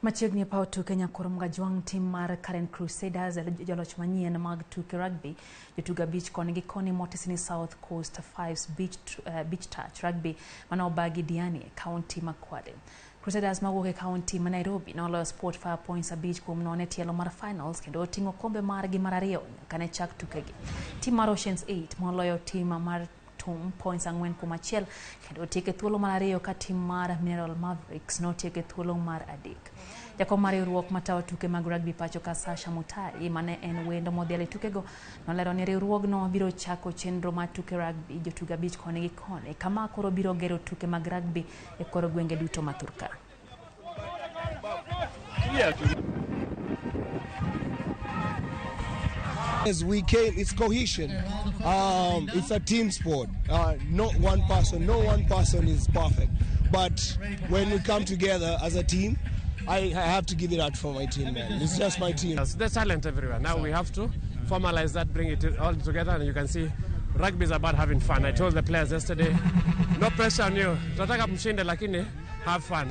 Machiegni pao tuke nyakoro mgajwang' tim mar current Crusaders joloch manyien mag tuke rugby jotuga beach koni gi koni Motesini South Coast 5's beach touch rugby mana obagi Diani county Makwade. Crusaders mawuok e county ma Nairobi noloyo Sport 5 points beach kuom none tielo mar finals kendo oting'o kombe margi mar ariyo nyaka ne chak tukegi. Tim mar Oceans 8 moloyo tim mar points 4-1 kendo otieke thuolo mar ariyo ka tim mar Mineral Mavericks notieke thuolo mar adek. Jakom mar riwruok matayo tuke mag rugby pacho ka Sasha Mutari mane en wendo modhial e tukego nolero ni riwruogno biro chako chenro mar tuke rugby jotuga beach koni gi koni kama koro biro gero tuke mag rugby e kor gwenge duto ma Thurka. As we came, it's cohesion. It's a team sport. Not one person is perfect. But when we come together as a team, I have to give it out for my team, man. It's just my team. There's talent everywhere. Now we have to formalize that, bring it all together, and you can see rugby is about having fun. I told the players yesterday, no pressure on you. Tunataka mshinde lakini have fun.